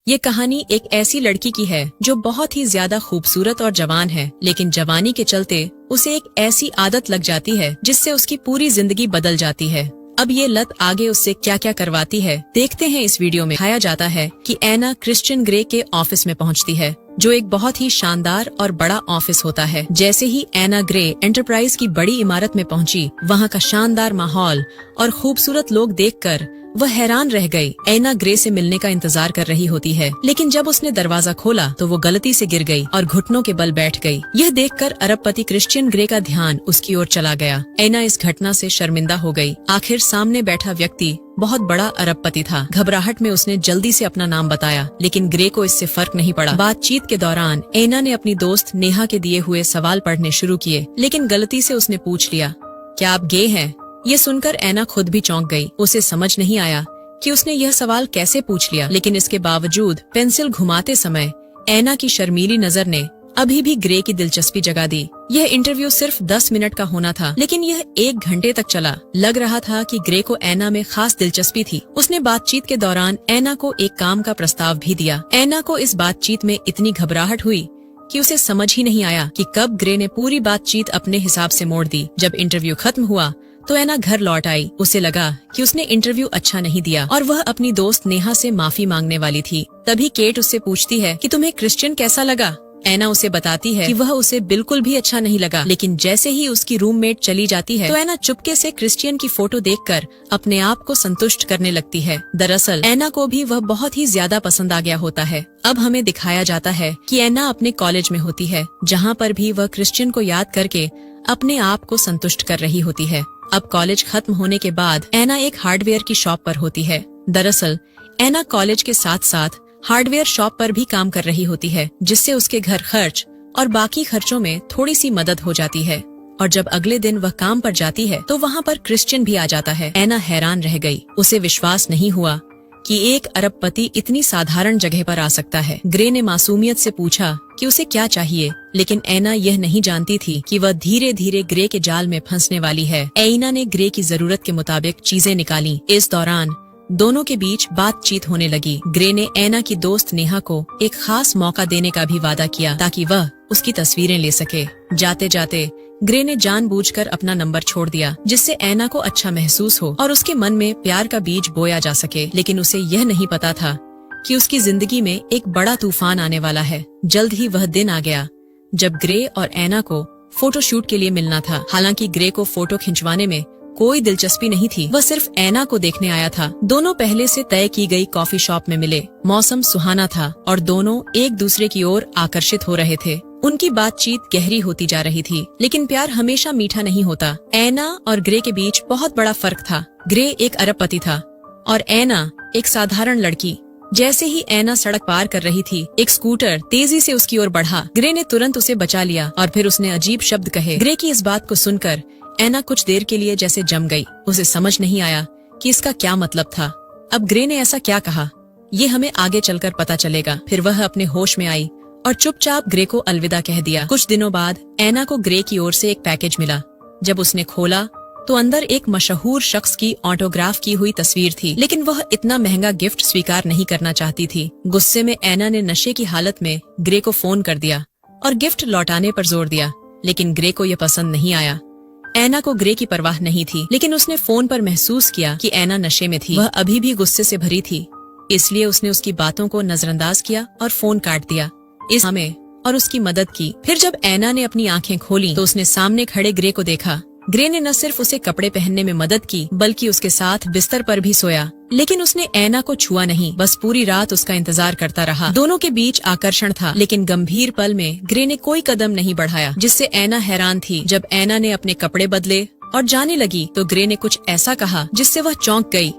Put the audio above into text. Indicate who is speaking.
Speaker 1: ये कहानी एक ऐसी लड़की की है जो बहुत ही ज्यादा खूबसूरत और जवान है, लेकिन जवानी के चलते उसे एक ऐसी आदत लग जाती है जिससे उसकी पूरी जिंदगी बदल जाती है। अब ये लत आगे उससे क्या क्या करवाती है, देखते हैं इस वीडियो में। दिखाया जाता है कि एना क्रिश्चियन ग्रे के ऑफिस में पहुंचती है, जो एक बहुत ही शानदार और बड़ा ऑफिस होता है। जैसे ही एना ग्रे एंटरप्राइज की बड़ी इमारत में पहुंची, वहां का शानदार माहौल और खूबसूरत लोग देखकर वह हैरान रह गई। एना ग्रे से मिलने का इंतजार कर रही होती है, लेकिन जब उसने दरवाजा खोला तो वो गलती से गिर गई और घुटनों के बल बैठ गई। यह देखकर अरबपति क्रिश्चियन ग्रे का ध्यान उसकी ओर चला गया। एना इस घटना से शर्मिंदा हो गई। आखिर सामने बैठा व्यक्ति बहुत बड़ा अरबपति था। घबराहट में उसने जल्दी से अपना नाम बताया, लेकिन ग्रे को इससे फर्क नहीं पड़ा। बातचीत के दौरान एना ने अपनी दोस्त नेहा के दिए हुए सवाल पढ़ने शुरू किए, लेकिन गलती से उसने पूछ लिया, क्या आप गे हैं? ये सुनकर एना खुद भी चौंक गई। उसे समझ नहीं आया कि उसने यह सवाल कैसे पूछ लिया, लेकिन इसके बावजूद पेंसिल घुमाते समय एना की शर्मीली नजर ने अभी भी ग्रे की दिलचस्पी जगा दी। यह इंटरव्यू सिर्फ 10 मिनट का होना था, लेकिन यह 1 घंटे तक चला। लग रहा था कि ग्रे को एना में खास दिलचस्पी थी। उसने बातचीत के दौरान एना को एक काम का प्रस्ताव भी दिया। एना को इस बातचीत में इतनी घबराहट हुई कि उसे समझ ही नहीं आया कि कब ग्रे ने पूरी बातचीत अपने हिसाब से मोड़ दी। जब इंटरव्यू खत्म हुआ तो एना घर लौट आई। उसे लगा कि उसने इंटरव्यू अच्छा नहीं दिया और वह अपनी दोस्त नेहा से माफी मांगने वाली थी। तभी केट उससे पूछती है कि तुम्हें क्रिश्चियन कैसा लगा? एना उसे बताती है कि वह उसे बिल्कुल भी अच्छा नहीं लगा, लेकिन जैसे ही उसकी रूममेट चली जाती है तो एना चुपके से क्रिश्चियन की फोटो देखकर अपने आप को संतुष्ट करने लगती है। दरअसल एना को भी वह बहुत ही ज्यादा पसंद आ गया होता है। अब हमें दिखाया जाता है कि एना अपने कॉलेज में होती है, जहाँ पर भी वह क्रिश्चियन को याद करके अपने आप को संतुष्ट कर रही होती है। अब कॉलेज खत्म होने के बाद एना एक हार्डवेयर की शॉप पर होती है। दरअसल एना कॉलेज के साथ साथ हार्डवेयर शॉप पर भी काम कर रही होती है, जिससे उसके घर खर्च और बाकी खर्चों में थोड़ी सी मदद हो जाती है। और जब अगले दिन वह काम पर जाती है तो वहाँ पर क्रिश्चियन भी आ जाता है। एना हैरान रह गई। उसे विश्वास नहीं हुआ कि एक अरबपति इतनी साधारण जगह पर आ सकता है। ग्रे ने मासूमियत से पूछा कि उसे क्या चाहिए, लेकिन एना यह नहीं जानती थी कि वह धीरे धीरे ग्रे के जाल में फंसने वाली है। एना ने ग्रे की जरूरत के मुताबिक चीजें निकाली। इस दौरान दोनों के बीच बातचीत होने लगी। ग्रे ने एना की दोस्त नेहा को एक खास मौका देने का भी वादा किया ताकि वह उसकी तस्वीरें ले सके। जाते जाते ग्रे ने जानबूझकर अपना नंबर छोड़ दिया, जिससे एना को अच्छा महसूस हो और उसके मन में प्यार का बीज बोया जा सके। लेकिन उसे यह नहीं पता था कि उसकी जिंदगी में एक बड़ा तूफान आने वाला है। जल्द ही वह दिन आ गया जब ग्रे और एना को फोटोशूट के लिए मिलना था। हालांकि ग्रे को फोटो खिंचवाने में कोई दिलचस्पी नहीं थी, वह सिर्फ एना को देखने आया था। दोनों पहले से तय की गई कॉफी शॉप में मिले। मौसम सुहाना था और दोनों एक दूसरे की ओर आकर्षित हो रहे थे। उनकी बातचीत गहरी होती जा रही थी, लेकिन प्यार हमेशा मीठा नहीं होता। एना और ग्रे के बीच बहुत बड़ा फर्क था। ग्रे एक अरबपति था और एना एक साधारण लड़की। जैसे ही एना सड़क पार कर रही थी, एक स्कूटर तेजी से उसकी ओर बढ़ा। ग्रे ने तुरंत उसे बचा लिया और फिर उसने अजीब शब्द कहे। ग्रे की इस बात को सुनकर एना कुछ देर के लिए जैसे जम गई। उसे समझ नहीं आया कि इसका क्या मतलब था। अब ग्रे ने ऐसा क्या कहा, ये हमें आगे चलकर पता चलेगा। फिर वह अपने होश में आई और चुपचाप ग्रे को अलविदा कह दिया। कुछ दिनों बाद एना को ग्रे की ओर से एक पैकेज मिला। जब उसने खोला तो अंदर एक मशहूर शख्स की ऑटोग्राफ की हुई तस्वीर थी, लेकिन वह इतना महंगा गिफ्ट स्वीकार नहीं करना चाहती थी। गुस्से में एना ने नशे की हालत में ग्रे को फोन कर दिया और गिफ्ट लौटाने पर जोर दिया, लेकिन ग्रे को यह पसंद नहीं आया। एना को ग्रे की परवाह नहीं थी, लेकिन उसने फोन पर महसूस किया कि एना नशे में थी। वह अभी भी गुस्से से भरी थी, इसलिए उसने उसकी बातों को नजरअंदाज किया और फोन काट दिया। इस हमें और उसकी मदद की। फिर जब एना ने अपनी आंखें खोली तो उसने सामने खड़े ग्रे को देखा। ग्रे ने न सिर्फ उसे कपड़े पहनने में मदद की, बल्कि उसके साथ बिस्तर पर भी सोया, लेकिन उसने एना को छुआ नहीं। बस पूरी रात उसका इंतजार करता रहा। दोनों के बीच आकर्षण था, लेकिन गंभीर पल में ग्रे ने कोई कदम नहीं बढ़ाया, जिससे एना हैरान थी। जब एना ने अपने कपड़े बदले और जाने लगी तो ग्रे ने कुछ ऐसा कहा जिससे वह चौंक गई।